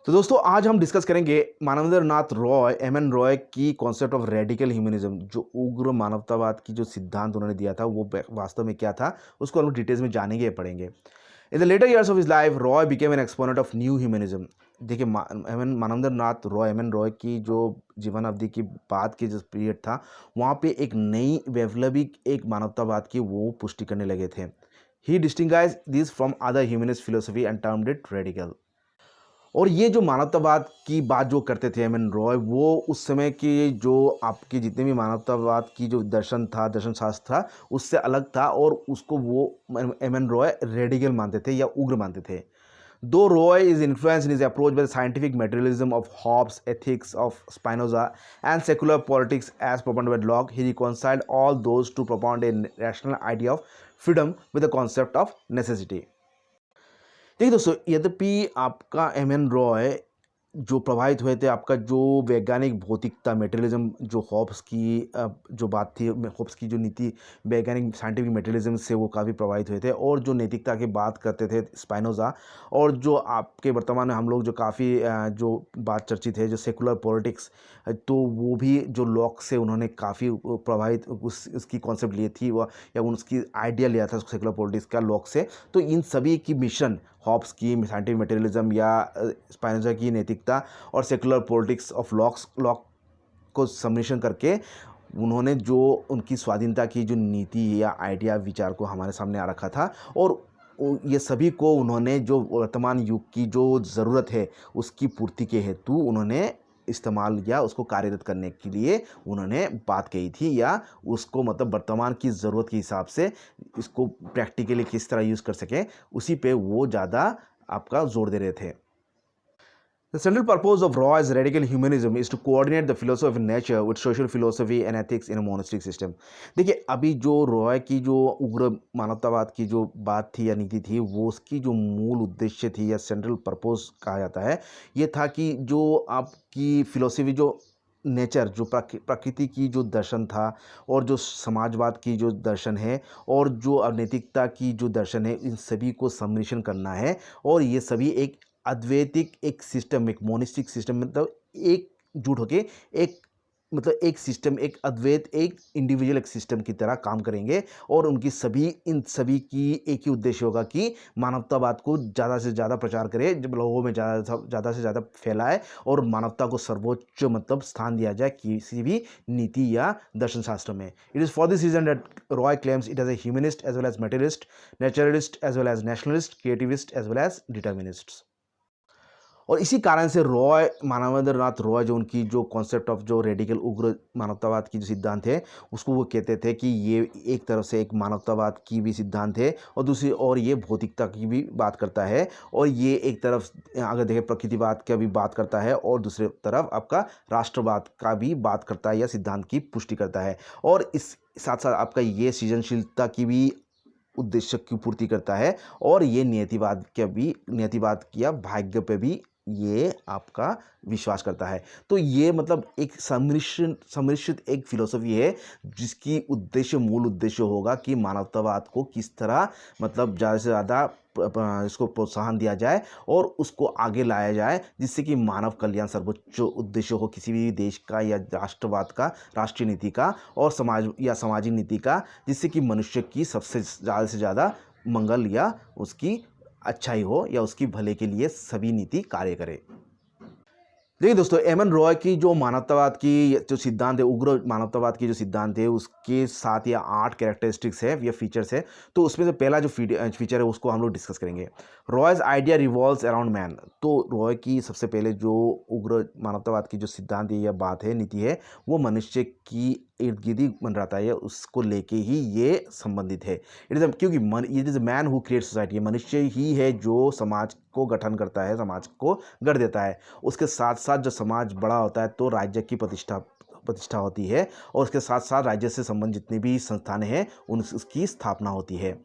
तो दोस्तों आज हम डिस्कस करेंगे मानवेंद्र नाथ रॉय एमएन रॉय की कॉन्सेप्ट ऑफ रेडिकल ह्यूमनिज्म। जो उग्र मानवतावाद की जो सिद्धांत उन्होंने दिया था वो वास्तव में क्या था, उसको हम लोग डिटेल्स में जानेंगे पढ़ेंगे। In the later years of his life Roy became an exponent of new humanism. देखिए एमएन मानवेंद्र नाथ रॉय एमएन रॉय की जो जीवन अवधि की बाद के जो पीरियड था, वहाँ पे एक नई वैप्लविक एक मानवतावाद की वो पुष्टि करने लगे थे। He distinguish this from other humanist philosophy and termed it radical. और ये जो मानवतावाद की बात जो करते थे एम एन रॉय, वो उस समय के जो आपके जितने भी मानवतावाद की जो दर्शन था, दर्शन शास्त्र था, उससे अलग था और उसको वो एम एन रॉय रेडिकल मानते थे या उग्र मानते थे। Though Roy is influence in his approach by the scientific materialism of Hobbes, ethics of Spinoza and secular politics as propounded by Locke, he reconciled all those to propound a rational idea of freedom with the concept of necessity. देखिए दोस्तों, यद्यपि आपका M N Roy जो प्रभावित हुए थे, आपका जो वैज्ञानिक भौतिकता मेटेरियलिज्म, जो हॉब्स की जो बात थी, हॉब्स की जो नीति वैज्ञानिक साइंटिफिक मेटेरियलिज्म से वो काफ़ी प्रभावित हुए थे, और जो नैतिकता की बात करते थे स्पाइनोजा, और जो आपके वर्तमान में हम लोग जो काफ़ी जो बात चर्चित है जो सेकुलर पॉलिटिक्स, तो वो भी जो लॉक से उन्होंने काफ़ी प्रभावित उसकी कॉन्सेप्ट ली थी, वह या उसकी आइडिया लिया था सेकुलर पॉलिटिक्स का लॉक से। तो इन सभी की मिशन, हॉब्स की साइंटिफिक मटेरियलिज्म या स्पाइनोजा की नैतिकता और सेकुलर पॉलिटिक्स ऑफ लॉक को सम्मिश्रण करके उन्होंने जो उनकी स्वाधीनता की जो नीति या आइडिया विचार को हमारे सामने आ रखा था, और ये सभी को उन्होंने जो वर्तमान युग की जो ज़रूरत है उसकी पूर्ति के हेतु उन्होंने इस्तेमाल या उसको कार्यरत करने के लिए उन्होंने बात कही थी, या उसको मतलब वर्तमान की ज़रूरत के हिसाब से इसको प्रैक्टिकली किस तरह यूज़ कर सकें, उसी पे वो ज़्यादा आपका जोर दे रहे थे। The central purpose of Roy's radical humanism is to coordinate the philosophy of nature with social philosophy and ethics in a monistic system. देखिए अभी जो रॉय की जो उग्र मानवतावाद की जो बात थी या नीति थी, वो उसकी जो मूल उद्देश्य थी या सेंट्रल पर्पस कहा जाता है, ये था कि जो आपकी फिलोसफी, जो नेचर, जो प्रकृति की जो दर्शन था, और जो समाजवाद की जो दर्शन है, और जो अनैतिकता की जो दर्शन है, इन सभी को सम्मिश्रण करना है। और ये सभी एक अद्वैतिक एक सिस्टम, एक मोनिस्टिक सिस्टम, मतलब एकजुट होके एक मतलब एक सिस्टम, एक अद्वैत, एक इंडिविजुअल एक सिस्टम की तरह काम करेंगे। और उनकी सभी इन सभी की एक ही उद्देश्य होगा कि मानवतावाद को ज़्यादा से ज़्यादा प्रचार करे, जब लोगों में ज़्यादा से ज़्यादा फैलाए, और मानवता को सर्वोच्च मतलब स्थान दिया जाए किसी भी नीति या दर्शन शास्त्र में। It is for this reason that Roy claims it as a humanist as well as materialist, naturalist as well as nationalist, creativist as well as determinist. और इसी कारण से रॉय, मानवेंद्र नाथ रॉय, जो उनकी जो कॉन्सेप्ट ऑफ जो रेडिकल उग्र मानवतावाद की जो सिद्धांत है, उसको वो कहते थे कि ये एक तरफ से एक मानवतावाद की भी सिद्धांत है, और दूसरी ओर ये भौतिकता की भी बात करता है, और ये एक तरफ अगर देखें प्रकृतिवाद का भी बात करता है, और दूसरी तरफ आपका राष्ट्रवाद का भी बात करता है या सिद्धांत की पुष्टि करता है। और इस साथ साथ आपका ये सृजनशीलता की भी उद्देश्य की पूर्ति करता है, और ये नियतिवाद या भाग्य पे भी ये आपका विश्वास करता है। तो ये मतलब एक सम्मिश्रित एक फिलॉसफी है, जिसकी मूल उद्देश्य होगा कि मानवतावाद को किस तरह मतलब ज़्यादा से ज़्यादा इसको प्रोत्साहन दिया जाए और उसको आगे लाया जाए, जिससे कि मानव कल्याण सर्वोच्च उद्देश्य हो किसी भी देश का या राष्ट्रवाद का, राष्ट्रीय नीति का, और समाज या सामाजिक नीति का, जिससे कि मनुष्य की सबसे ज़्यादा से ज़्यादा मंगल या उसकी अच्छाई हो, या उसकी भले के लिए सभी नीति कार्य करे। देखिए दोस्तों, एम एन रॉय की जो मानवतावाद की जो सिद्धांत है, उग्र मानवतावाद की जो सिद्धांत है, उसके 7 या 8 कैरेक्टरिस्टिक्स है या फीचर्स है। तो उसमें से पहला जो फीचर है उसको हम लोग डिस्कस करेंगे। रॉयज आइडिया रिवॉल्व्स अराउंड मैन। तो रॉय की सबसे पहले जो उग्र मानवतावाद की जो सिद्धांत है या बात है, नीति है, वो मनुष्य की इर्द गिर्द ही मंडराता है, उसको लेके ही ये संबंधित है। क्योंकि it is man who create society, मनुष्य ही है जो समाज को गठन करता है, समाज को गढ़ देता है। उसके साथ साथ जब समाज बड़ा होता है तो राज्य की प्रतिष्ठा होती है, और उसके साथ साथ राज्य से संबंधित जितनी भी संस्थानें हैं उसकी स्थापना होती है।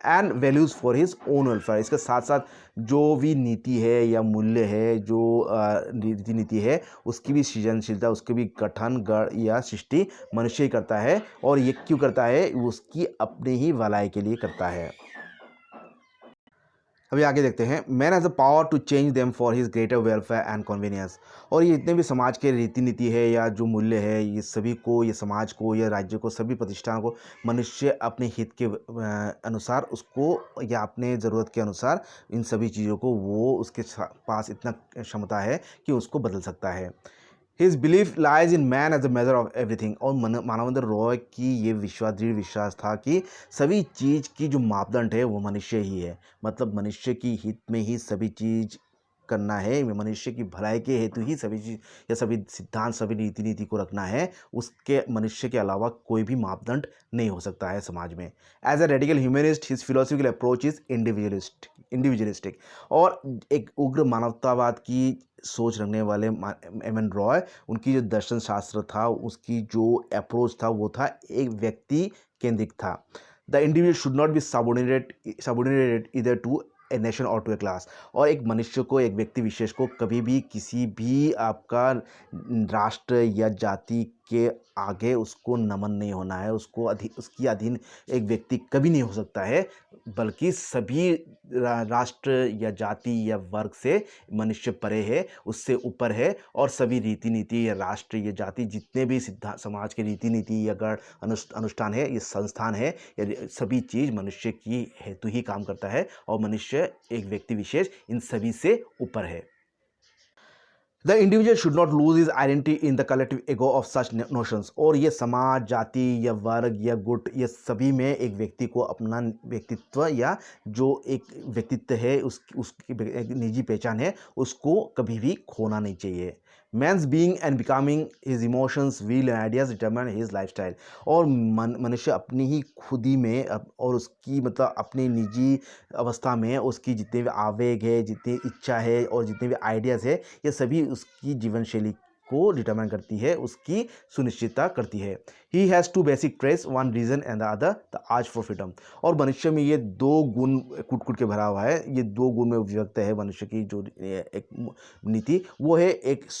And values for his own welfare. इसके साथ साथ जो भी नीति है या मूल्य है, जो रीति नीति है, उसकी भी सृजनशीलता, उसके भी गठन गढ़ या सृष्टि मनुष्य ही करता है। और ये क्यों करता है? उसकी अपने ही भलाई के लिए करता है। अभी आगे देखते हैं, man has the power to change them for his greater welfare and convenience. और ये जितने भी समाज के रीति नीति है या जो मूल्य है, ये सभी को, ये समाज को या राज्य को, सभी प्रतिष्ठान को मनुष्य अपने हित के अनुसार उसको या अपने ज़रूरत के अनुसार इन सभी चीज़ों को वो उसके पास इतना क्षमता है कि उसको बदल सकता है। His belief lies in man as a measure of everything. और मानवेंद्र रॉय की ये दृढ़ विश्वास था कि सभी चीज़ की जो मापदंड है वो मनुष्य ही है। मतलब मनुष्य की हित में ही सभी चीज़ करना है, मनुष्य की भलाई के हेतु ही सभी चीज़ या सभी सिद्धांत, सभी रीति नीति को रखना है। उसके मनुष्य के अलावा कोई भी मापदंड नहीं हो सकता है समाज में। As a radical humanist his philosophical approach is individualistic. और एक उग्र मानवतावाद की सोच रखने वाले एम एन रॉय, उनकी जो दर्शन शास्त्र था, उसकी जो अप्रोच था वो था एक व्यक्ति केंद्रित था। The individual should not be subordinated इधर टू ए नेशन और टू ए क्लास। और एक मनुष्य को, एक व्यक्ति विशेष को कभी भी किसी भी आपका राष्ट्र या जाति के आगे उसको नमन नहीं होना है, उसको उसकी अधीन एक व्यक्ति कभी नहीं हो सकता है, बल्कि सभी राष्ट्र या जाति या वर्ग से मनुष्य परे है, उससे ऊपर है। और सभी रीति नीति या राष्ट्र या जाति, जितने भी सिद्धांत समाज के रीति नीति या गण अनुष्ठान है, ये संस्थान है, या सभी चीज़ मनुष्य की हेतु ही काम करता है, और मनुष्य एक व्यक्ति विशेष इन सभी से ऊपर है। The individual should not lose his identity in the collective ego of such notions. और ये समाज, जाति या वर्ग या गुट, ये सभी में एक व्यक्ति को अपना व्यक्तित्व या जो एक व्यक्तित्व है, उसकी एक निजी पहचान है, उसको कभी भी खोना नहीं चाहिए। Man's being and becoming his emotions will and ideas determine his lifestyle. और मनुष्य अपनी ही खुदी में और उसकी मतलब अपनी निजी अवस्था में उसकी जितने भी आवेग है, जितनी इच्छा है और जितने भी आइडियाज़ है, ये सभी उसकी जीवन शैली को डिटरमाइन करती है, उसकी सुनिश्चितता करती है। He has two basic traits, one reason and the other the urge for freedom. और मनुष्य में ये दो गुण कूट कूट के भरा हुआ है, ये दो गुण में विभक्त है मनुष्य की जो एक नीति, वो है एक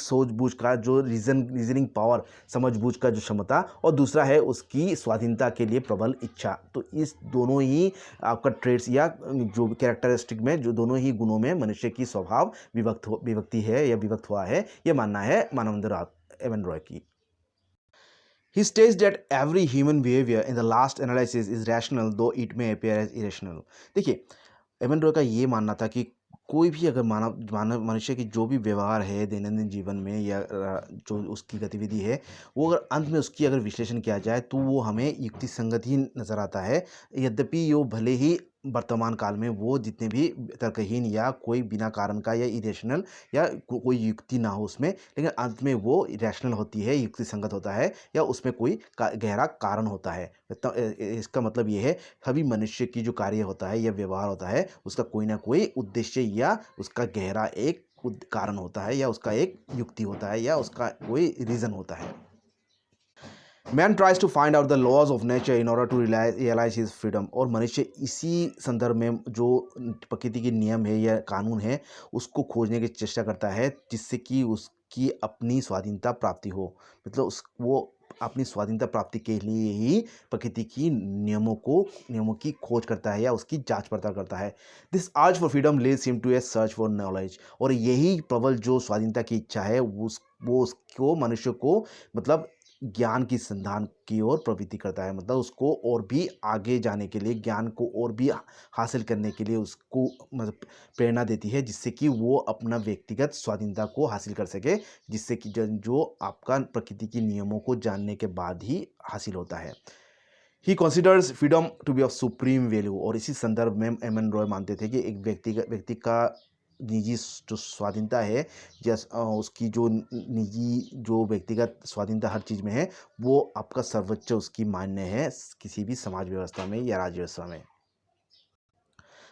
सूझबूझ का जो रीजनिंग पावर, समझबूझ का जो क्षमता, और दूसरा है उसकी स्वाधीनता के लिए प्रबल इच्छा। तो इस दोनों ही आपका ट्रेड्स या जो कैरेक्टरिस्टिक में, जो दोनों ही गुणों में मनुष्य की स्वभाव विभक्ति है या विभक्त हुआ है, ये मानना है मानवेंद्र एम एन रॉय की। He states that every human behavior in the last analysis is rational, though it may appear as irrational. देखिए, एम एन रॉय का ये मानना था कि कोई भी अगर मानव मनुष्य की जो भी व्यवहार है दैनंदिन जीवन में या जो उसकी गतिविधि है, वो अगर अंत में उसकी अगर विश्लेषण किया जाए तो वो हमें युक्ति संगत ही नज़र आता है। यद्यपि वो भले ही वर्तमान काल में वो जितने भी तर्कहीन या कोई बिना कारण का या इरेशनल या कोई युक्ति ना हो उसमें, लेकिन अंत में वो रैशनल होती है, युक्ति संगत होता है, या उसमें कोई गहरा कारण होता है। तो इसका मतलब ये है, सभी मनुष्य की जो कार्य होता है या व्यवहार होता है, उसका कोई ना कोई उद्देश्य या उसका गहरा एक कारण होता है, या उसका एक युक्ति होता है, या उसका कोई रीज़न होता है। Man tries to find out the laws of nature in order to realise his freedom. और मनुष्य इसी संदर्भ में जो प्रकृति के नियम है या कानून है, उसको खोजने की चेष्टा करता है, जिससे कि उसकी अपनी स्वाधीनता प्राप्ति हो। मतलब वो अपनी स्वाधीनता प्राप्ति के लिए ही प्रकृति की नियमों की खोज करता है या उसकी जांच पड़ताल करता है। This urge for freedom leads him to a search for knowledge. और यही प्रबल जो स्वाधीनता की इच्छा है, वो उसको मनुष्य को मतलब ज्ञान की संधान की ओर प्रवृत्ति करता है। मतलब उसको और भी आगे जाने के लिए, ज्ञान को और भी हासिल करने के लिए उसको मतलब प्रेरणा देती है, जिससे कि वो अपना व्यक्तिगत स्वाधीनता को हासिल कर सके, जिससे कि जो आपका प्रकृति के नियमों को जानने के बाद ही हासिल होता है। He considers freedom to be of supreme value. और इसी संदर्भ में एम एन रॉय मानते थे कि एक व्यक्ति का निजी जो स्वाधीनता है, उसकी जो निजी जो व्यक्तिगत स्वाधीनता हर चीज़ में है, वो आपका सर्वोच्च उसकी मान्य है किसी भी समाज व्यवस्था में या राज्य व्यवस्था में।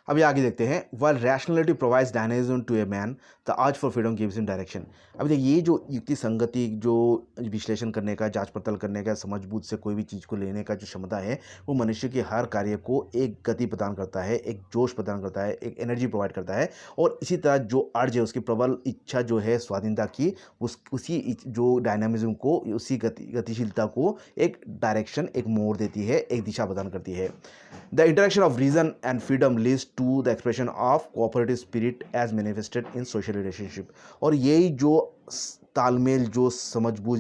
अभी आगे देखते हैं, while rationality provides dynamism to a man, the urge for freedom gives him direction. अभी देखिए, ये जो युक्ति संगति, जो विश्लेषण करने का, जांच पड़ताल करने का, समझबूझ से कोई भी चीज़ को लेने का जो क्षमता है, वो मनुष्य के हर कार्य को एक गति प्रदान करता है, एक जोश प्रदान करता है, एक एनर्जी प्रोवाइड करता है। और इसी तरह जो अर्ज है, उसकी प्रबल इच्छा जो है स्वाधीनता की, उसी जो डायनामिज्म को, उसी गतिशीलता को एक डायरेक्शन, एक मोड़ देती है, एक दिशा प्रदान करती है। The interaction of reason and freedom leads to the expression of cooperative spirit as manifested in social relationship. और यही जो तालमेल, जो समझबूझ,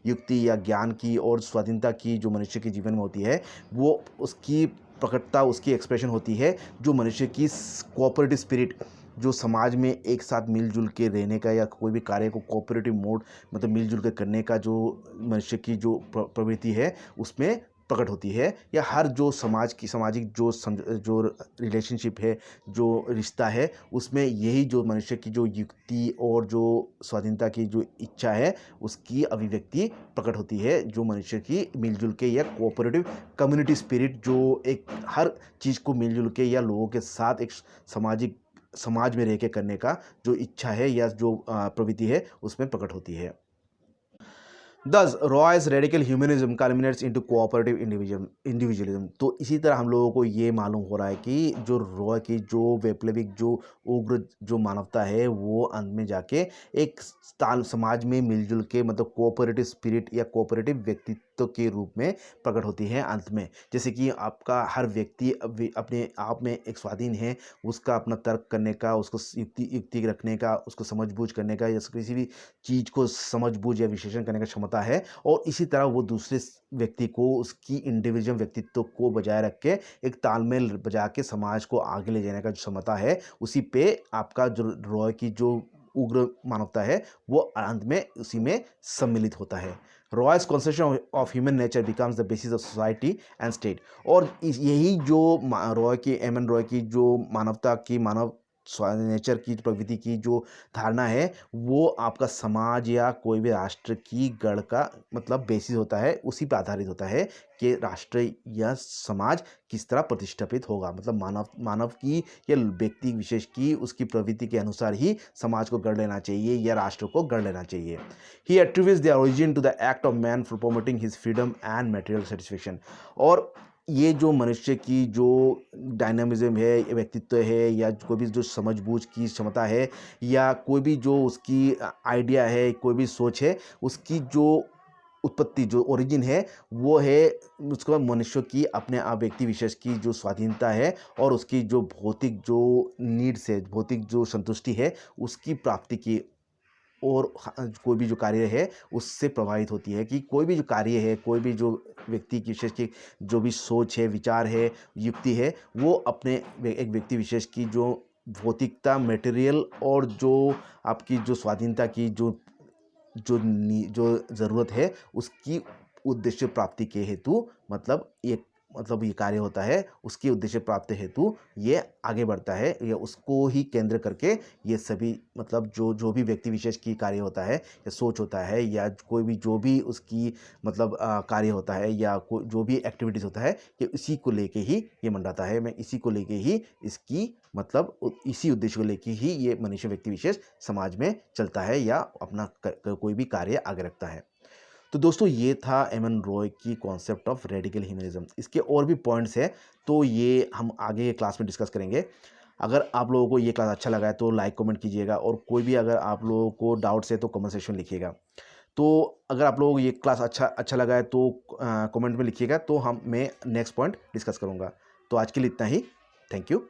युक्ति या ज्ञान की और स्वाधीनता की जो मनुष्य के जीवन में होती है, वो उसकी प्रकटता, उसकी एक्सप्रेशन होती है जो मनुष्य की कोऑपरेटिव स्पिरिट, जो समाज में एक साथ मिलजुल के रहने का या कोई भी कार्य को कोऑपरेटिव मोड मतलब मिलजुल के करने का जो मनुष्य की जो प्रवृत्ति है उसमें प्रकट होती है। या हर जो समाज की सामाजिक जो रिलेशनशिप है, जो रिश्ता है, उसमें यही जो मनुष्य की जो युक्ति और जो स्वाधीनता की जो इच्छा है उसकी अभिव्यक्ति प्रकट होती है, जो मनुष्य की मिलजुल के या कोऑपरेटिव कम्युनिटी स्पिरिट, जो एक हर चीज़ को मिलजुल के या लोगों के साथ एक समाज में रह के करने का जो इच्छा है या जो प्रवृत्ति है उसमें प्रकट होती है। Thus, Roy's radical humanism culminates into cooperative individualism। तो इसी तरह हम लोगों को ये मालूम हो रहा है कि जो रॉय की जो वैप्लविक जो उग्र जो मानवता है वो अंत में जाके एक समाज में मिलजुल के मतलब कोऑपरेटिव स्पिरिट या कोऑपरेटिव व्यक्तित्व के रूप में प्रकट होती है अंत में। जैसे कि आपका हर व्यक्ति अपने आप में एक स्वाधीन है, उसका अपना तर्क करने का, उसको युक्ति रखने का, उसको समझबूझ करने का या किसी भी चीज़ को समझबूझ या विश्लेषण करने का क्षमता है। और इसी तरह वो दूसरे व्यक्ति को उसकी इंडिविजुअल व्यक्तित्व को बजाय रख के एक तालमेल बजा के समाज को आगे ले जाने का जो क्षमता है, उसी पे आपका जो रॉय की जो उग्र मानवता है वो अंत में उसी में सम्मिलित होता है। Royce conception of human nature becomes the basis of society and state. और यही जो रॉय की एम एन रॉय की जो मानवता की मानव नेचर की प्रवृत्ति की जो धारणा है वो आपका समाज या कोई भी राष्ट्र की गढ़ का मतलब बेसिस होता है, उसी पर आधारित होता है कि राष्ट्र या समाज किस तरह प्रतिष्ठापित होगा। मतलब मानव की या व्यक्ति विशेष की उसकी प्रवृत्ति के अनुसार ही समाज को गढ़ लेना चाहिए या राष्ट्र को गढ़ लेना चाहिए। He attributes the origin to the act of man for promoting his freedom and material satisfaction. और ये जो मनुष्य की जो डायनामिज्म है, व्यक्तित्व है या कोई भी जो समझबूझ की क्षमता है या कोई भी जो उसकी आइडिया है, कोई भी सोच है, उसकी जो उत्पत्ति जो ओरिजिन है वो है उसको मनुष्य की अपने आप व्यक्ति विशेष की जो स्वाधीनता है और उसकी जो भौतिक जो नीड्स है, भौतिक जो संतुष्टि है उसकी प्राप्ति की और कोई भी जो कार्य है उससे प्रभावित होती है। कि कोई भी जो कार्य है, कोई भी जो व्यक्ति की विशेष की जो भी सोच है, विचार है, युक्ति है, वो अपने एक व्यक्ति विशेष की जो भौतिकता, मटेरियल और जो आपकी जो स्वाधीनता की जो ज़रूरत है उसकी उद्देश्य प्राप्ति के हेतु मतलब ये कार्य होता है, उसकी उद्देश्य प्राप्ति हेतु ये आगे बढ़ता है। ये उसको ही केंद्र करके ये सभी मतलब जो भी व्यक्ति विशेष की कार्य होता है या सोच होता है या कोई भी जो भी उसकी मतलब कार्य होता है या जो भी एक्टिविटीज़ होता है, ये इसी को लेके ही ये मंडाता है। मैं इसी को लेके ही इसकी मतलब इसी उद्देश्य को लेके ही ये मनुष्य व्यक्ति विशेष समाज में चलता है या अपना कोई भी कार्य आगे रखता है। तो दोस्तों ये था एम एन रॉय की कॉन्सेप्ट ऑफ रेडिकल ह्यूमनिज्म। इसके और भी पॉइंट्स हैं तो ये हम आगे के क्लास में डिस्कस करेंगे। अगर आप लोगों को ये क्लास अच्छा लगा है तो लाइक कमेंट कीजिएगा और कोई भी अगर आप लोगों को डाउट्स है तो कमेंट सेक्शन में लिखिएगा। तो अगर आप लोगों को ये क्लास अच्छा लगा है तो कमेंट में लिखिएगा, तो मैं नेक्स्ट पॉइंट डिस्कस करूँगा। तो आज के लिए इतना ही। Thank you.